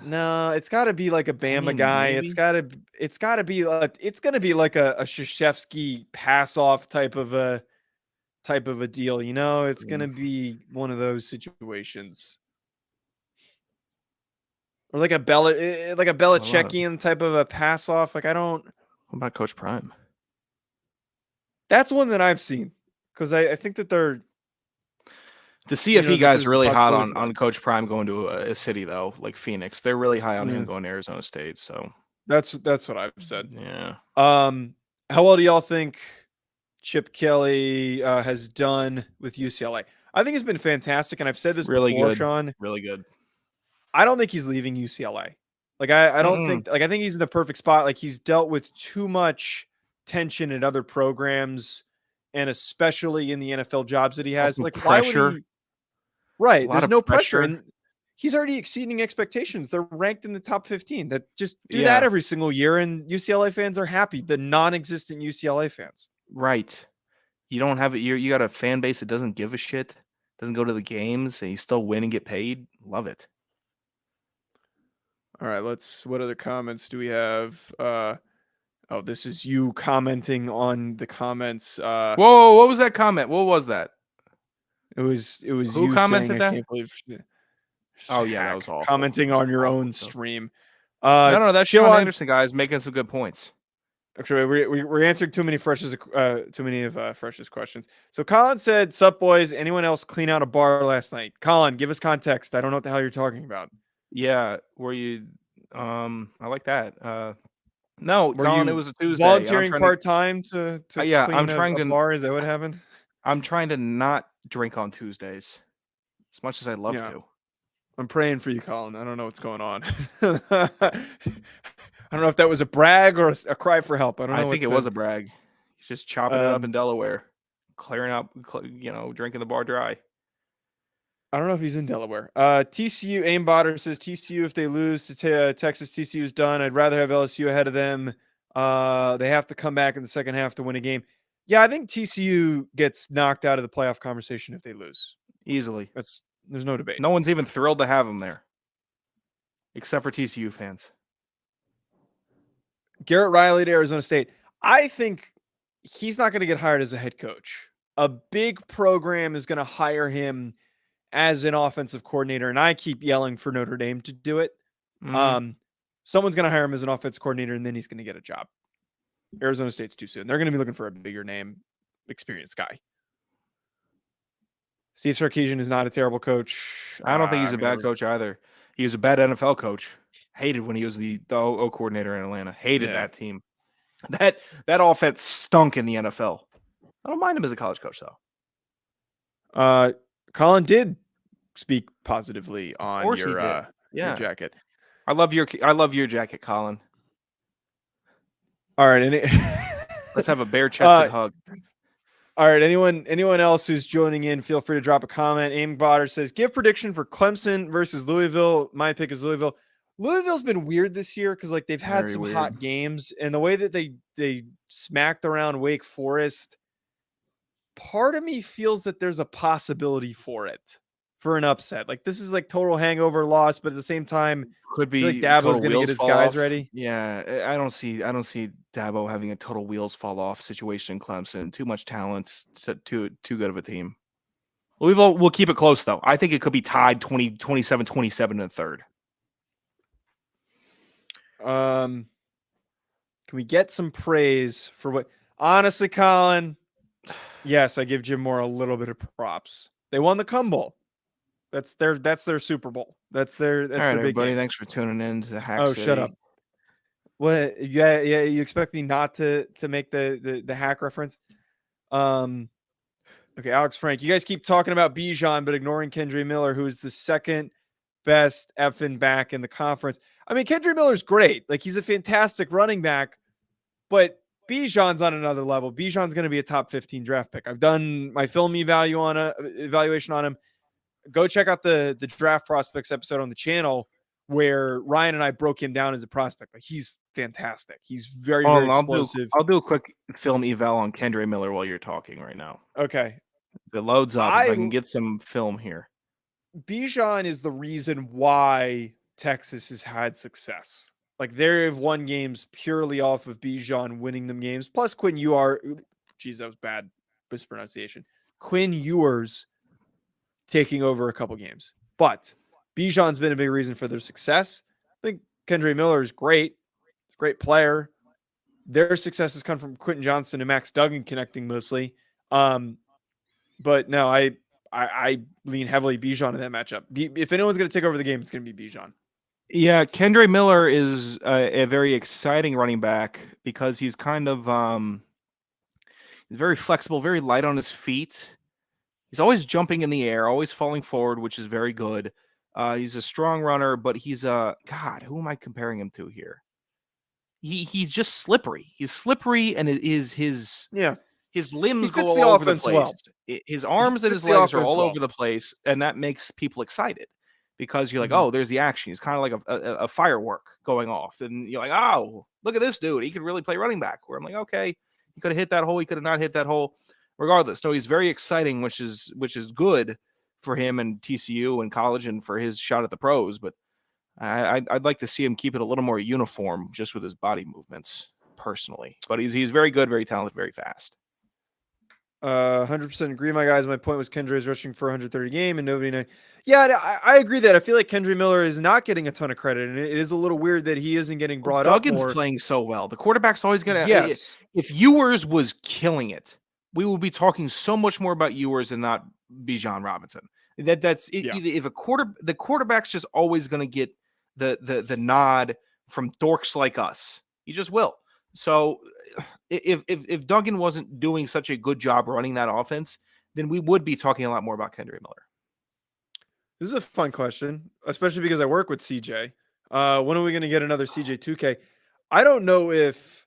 No, it's got to be like a Bama guy. Maybe. It's got to be it's going to be like a Krzyzewski pass off type of a deal, you know? It's going to be one of those situations. Or like a Belichickian type of a pass off. Like I don't. What about Coach Prime? That's one that I've seen because I think that they're. The CFE guys are really hot on that. Coach Prime going to a city though, like Phoenix. They're really high on him going to Arizona State. So that's what I've said. Yeah. How well do y'all think Chip Kelly has done with UCLA? I think he's been fantastic, and I've said this before, Sean. Really good. I don't think he's leaving UCLA. Like I don't think I think he's in the perfect spot. Like he's dealt with too much tension in other programs, and especially in the NFL jobs that he has. Like pressure. Why would he? Right. There's no pressure. And he's already exceeding expectations. They're ranked in the top 15. That just do that every single year. And UCLA fans are happy. The non-existent UCLA fans. Right. You don't have it. You got a fan base that doesn't give a shit, doesn't go to the games, and you still win and get paid. Love it. All right. What other comments do we have? Oh, this is you commenting on the comments. Whoa, what was that comment? What was that? It was Who you commented saying, that? I can't believe. Oh yeah, that was awful. Commenting on your own stream. No, that Sean Anderson guy is making some good points. Actually, we're answering too many of Fresh's questions. So Colin said, "Sup boys? Anyone else clean out a bar last night?" Colin, give us context. I don't know what the hell you're talking about. Yeah, were you? I like that. No, Colin, it was a Tuesday. Volunteering part time to yeah, clean a bar. Is that what happened? I'm trying to not drink on Tuesdays as much as I'd love to. I'm praying for you, Colin. I don't know what's going on. I don't know if that was a brag or a cry for help. I don't know. I think it was a brag. He's just chopping it up in Delaware, clearing out, drinking the bar dry. I don't know if he's in Delaware. TCU Aimbotter says TCU, if they lose to Texas, TCU is done. I'd rather have LSU ahead of them. They have to come back in the second half to win a game. Yeah, I think TCU gets knocked out of the playoff conversation if they lose. Easily. There's no debate. No one's even thrilled to have him there, except for TCU fans. Garrett Riley to Arizona State. I think he's not going to get hired as a head coach. A big program is going to hire him as an offensive coordinator, and I keep yelling for Notre Dame to do it. Someone's going to hire him as an offensive coordinator, and then he's going to get a job. Arizona State's too soon. They're going to be looking for a bigger name, experienced guy. Steve Sarkisian is not a terrible coach. I don't think he's a bad coach either. He was a bad NFL coach. Hated when he was the O coordinator in Atlanta. Hated that team. That offense stunk in the NFL. I don't mind him as a college coach though. Colin did speak positively on your jacket. I love your jacket, Colin. All right, let's have a bare-chested hug. All right, anyone else who's joining in, feel free to drop a comment. Aim Botter says, give prediction for Clemson versus Louisville. My pick is Louisville. Louisville's been weird this year because they've had some hot games, and the way that they smacked around Wake Forest, part of me feels that there's a possibility for an upset. Like this is like total hangover loss, but at the same time, could be like Dabo's going to get his guys ready. Yeah, I don't see Dabo having a total wheels fall off situation in Clemson. Too much talent, too good of a team. Louisville will keep it close though. I think it could be tied 27-27 in the third. Can we get some praise for what? Honestly, Colin, yes, I give Jim Moore a little bit of props. They won the Cum Bowl. That's their Super Bowl. That's all right, their big everybody. game. Thanks for tuning in to the Hack Oh, City. shut up. What? Yeah. You expect me not to make the hack reference? Okay, Alex Frank. You guys keep talking about Bijan, but ignoring Kendre Miller, who is the second best effing back in the conference. I mean, Kendre Miller's great. Like he's a fantastic running back, but Bijan's on another level. Bijan's going to be a top 15 draft pick. I've done my film evaluation on him. Go check out the draft prospects episode on the channel where Ryan and I broke him down as a prospect. Like he's fantastic. He's very explosive. I'll do a quick film eval on Kendre Miller while you're talking right now. Okay. It loads up. If I can get some film here. Bijan is the reason why Texas has had success. Like they have won games purely off of Bijan winning them games. Plus Quinn Ewers, geez, that was bad mispronunciation. Quinn Ewers taking over a couple games. But Bijan's been a big reason for their success. I think Kendre Miller is great. He's a great player. Their success has come from Quentin Johnson and Max Duggan connecting mostly. But no, I lean heavily Bijan in that matchup. If anyone's going to take over the game, it's going to be Bijan. Yeah, Kendre Miller is a very exciting running back because he's kind of he's very flexible, very light on his feet. He's always jumping in the air, always falling forward, which is very good. He's a strong runner, but he's God, who am I comparing him to here? He's just slippery. He's slippery, and it is his limbs go all over the place. Well. His arms and his legs are all over the place, and that makes people excited because you're like, oh, there's the action. He's kind of like a firework going off, and you're like, oh, look at this dude. He could really play running back. Where I'm like, okay, he could have hit that hole. He could have not hit that hole. Regardless, no, he's very exciting, which is good for him and TCU and college and for his shot at the pros. But I'd like to see him keep it a little more uniform just with his body movements personally. But he's very good, very talented, very fast. 100% agree, my guys. My point was Kendre is rushing for 130 game and nobody. Yeah, I agree that I feel like Kendre Miller is not getting a ton of credit, and it is a little weird that he isn't getting brought up. Duggan's playing so well. The quarterback's always gonna. Yes. If Ewers was killing it, we would be talking so much more about Ewers and not Bijan Robinson. That's it. Yeah. If the quarterback's just always going to get the nod from dorks like us. He just will. So if Duggan wasn't doing such a good job running that offense, then we would be talking a lot more about Kendre Miller. This is a fun question, especially because I work with CJ. When are we going to get another CJ 2K? I don't know if.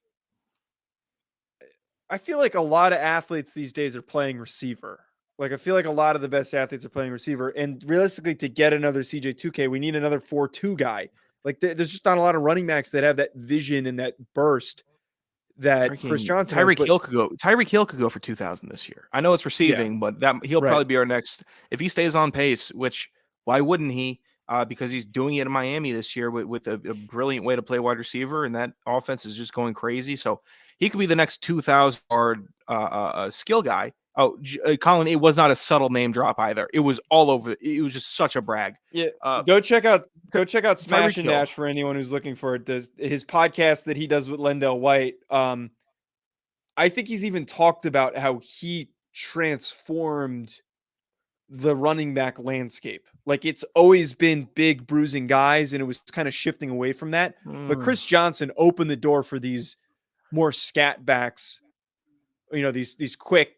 I feel like a lot of athletes these days are playing receiver. Like, I feel like a lot of the best athletes are playing receiver. And realistically, to get another CJ 2K, we need another 4-2 guy. Like, there's just not a lot of running backs that have that vision and that burst that Chris Johnson has. Tyreek Hill could go for 2,000 this year. I know it's receiving, but he'll probably be our next. If he stays on pace, which why wouldn't he? Because he's doing it in Miami this year with a brilliant way to play wide receiver, and that offense is just going crazy. So he could be the next 2,000-yard skill guy. Oh, Colin, it was not a subtle name drop either. It was all over. It was just such a brag. Yeah, go check out Smash and Dash for anyone who's looking for it. His podcast that he does with Lendell White. I think he's even talked about how he transformed the running back landscape. Like, it's always been big bruising guys, and it was kind of shifting away from that. But Chris Johnson opened the door for these more scat backs, these quick,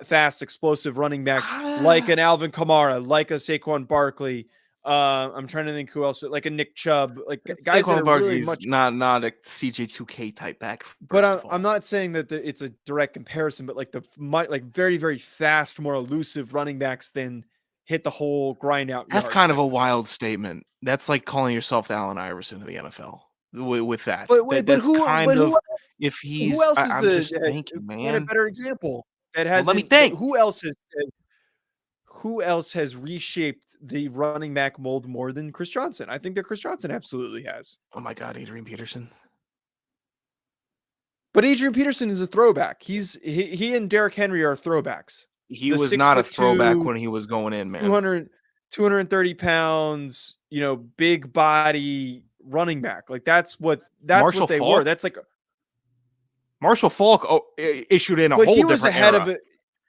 fast, explosive running backs like an Alvin Kamara, like a Saquon Barkley. I'm trying to think who else, like a Nick Chubb, like guys that are really much not a CJ2K type back. But I'm not saying that it's a direct comparison, but like very, very fast, more elusive running backs than hit the whole grind out. That's kind of a wild statement. That's like calling yourself Allen Iverson of the NFL with that. If he's, who else is I'm just thinking, man, a better example that has. Let me think. Who else has reshaped the running back mold more than Chris Johnson? I think that Chris Johnson absolutely has. Oh my God, Adrian Peterson. But Adrian Peterson is a throwback. He and Derrick Henry are throwbacks. He was not a throwback when he was going in, man. 230 pounds, big body running back. Like that's what they were. That's like Marshall Faulk issued in a whole different era. He was ahead of it.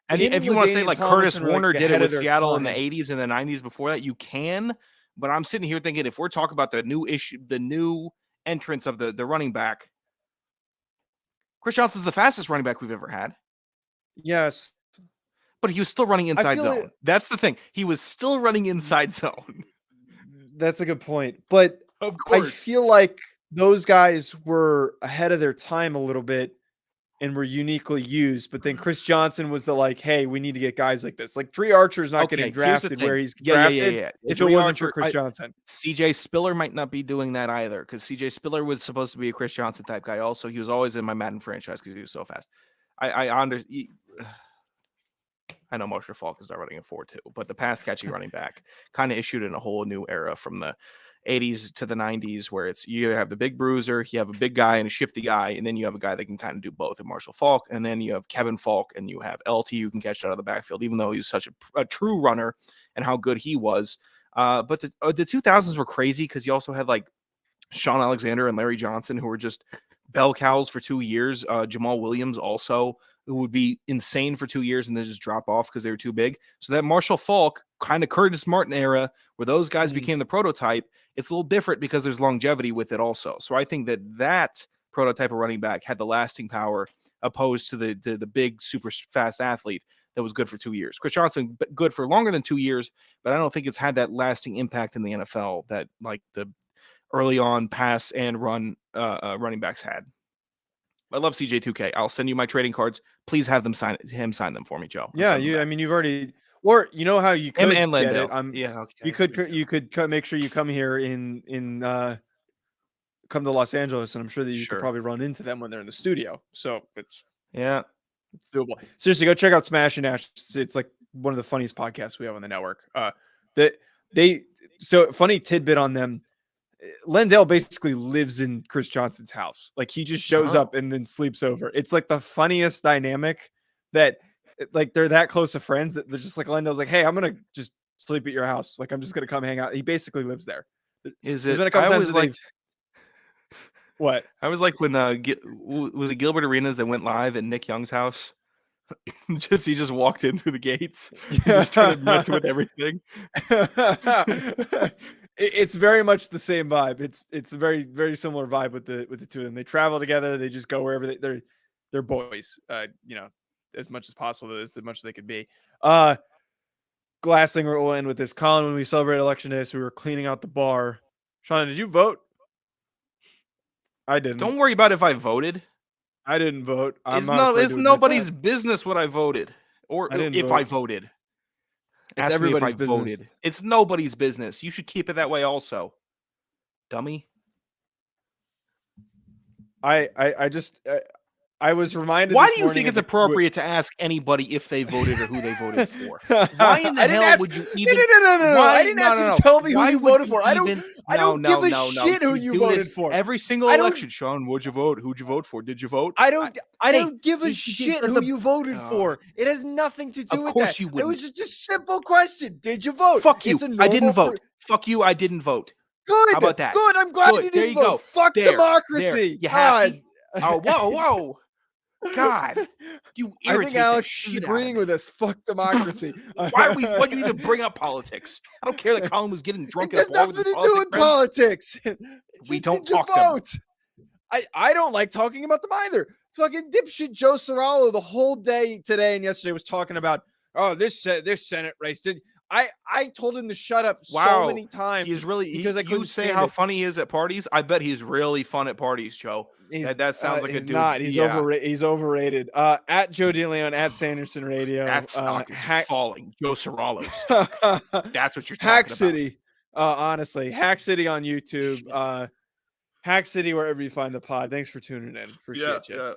And if you want to say like Curtis Warner did it with Seattle in the 80s and the 90s before that, you can. But I'm sitting here thinking, if we're talking about the new entrance of the running back, Chris Johnson's the fastest running back we've ever had. Yes. But he was still running inside zone. That's the thing. He was still running inside zone. That's a good point. But of course, I feel like those guys were ahead of their time a little bit and were uniquely used. But then Chris Johnson was hey, we need to get guys like this. Like Trey Archer's not getting drafted where he's drafted. Yeah. If it wasn't for Chris Johnson. CJ Spiller might not be doing that either, because CJ Spiller was supposed to be a Chris Johnson type guy also. He was always in my Madden franchise because he was so fast. I know Marshall Faulk is not running a 4-2, but the pass catching running back kind of issued in a whole new era from the 80s to the 90s, where it's you either have the big bruiser, you have a big guy and a shifty guy, and then you have a guy that can kind of do both in Marshall Faulk, and then you have Kevin Faulk, and you have LT who can catch it out of the backfield, even though he's such a true runner and how good he was. But the 2000s were crazy because you also had like Sean Alexander and Larry Johnson, who were just bell cows for 2 years. Jamal Williams also, who would be insane for 2 years and then just drop off because they were too big. So that Marshall Faulk, kind of Curtis Martin era, where those guys became the prototype, it's a little different because there's longevity with it also. So I think that prototype of running back had the lasting power opposed to the big, super fast athlete that was good for 2 years. Chris Johnson, good for longer than 2 years, but I don't think it's had that lasting impact in the NFL that like the early on pass and run running backs had. I love CJ2K. I'll send you my trading cards. Please have them sign them for me, Joe. Yeah, I mean, you've already, or you know how you could and get Landale. it. Yeah, okay. You could make sure you come here come to Los Angeles, and I'm sure that you could probably run into them when they're in the studio. So it's doable. Seriously, go check out Smash and Dash. It's like one of the funniest podcasts we have on the network. So funny tidbit on them. Lendale basically lives in Chris Johnson's house. Like he just shows up and then sleeps over. It's like the funniest dynamic that like they're that close of friends that they're just like Lendale's like, hey, I'm gonna just sleep at your house. Like I'm just gonna come hang out. He basically lives there. Is it? I always liked. What? I was like when was it Gilbert Arenas that went live at Nick Young's house? He just walked in through the gates, just started messing with everything. It's very much the same vibe. It's a very, very similar vibe with the two of them. They travel together. They just go wherever they're boys. As much as possible, as much as they could be. Last thing we'll end with this. Colin, when we celebrated Election Day, so we were cleaning out the bar. Sean, did you vote? I didn't. Don't worry about if I voted. I didn't vote. It's nobody's business what I voted or if I voted. It's everybody's business. It's nobody's business. You should keep it that way also. Dummy. I was reminded. Why do you think it's appropriate to ask anybody if they voted or who they voted for? Why in the hell would you even? No. I didn't ask you to tell me who you voted for. I don't give a shit who you voted for. Every single election, Sean, what'd you vote? Who'd you vote for? Did you vote? I don't give a shit who you voted for. It has nothing to do with that. Of course you wouldn't. It was just a simple question. Did you vote? Fuck you. I didn't vote. Fuck you. I didn't vote. Good. How about that? Good. I'm glad you didn't vote. Fuck democracy. You happy? Oh, whoa. God, you irritate. I think Alex is agreeing with us. Fuck democracy. Why do you even bring up politics? I don't care that Colin was getting drunk. It has nothing to do with politics. We don't talk vote. I don't like talking about them either. Fucking dipshit Joe Serralo the whole day today and yesterday was talking about this Senate race. I told him to shut up so many times. He's really because you say how funny he is at parties. I bet he's really fun at parties, Joe. That sounds like a dude. Not. He's overrated. At Joe DeLeone, at Sanderson Radio. That stock is falling. Joe Serralo stock. That's what you're talking Hack about. City. Honestly, Hack City on YouTube. Hack City wherever you find the pod. Thanks for tuning in. Appreciate you. Yeah.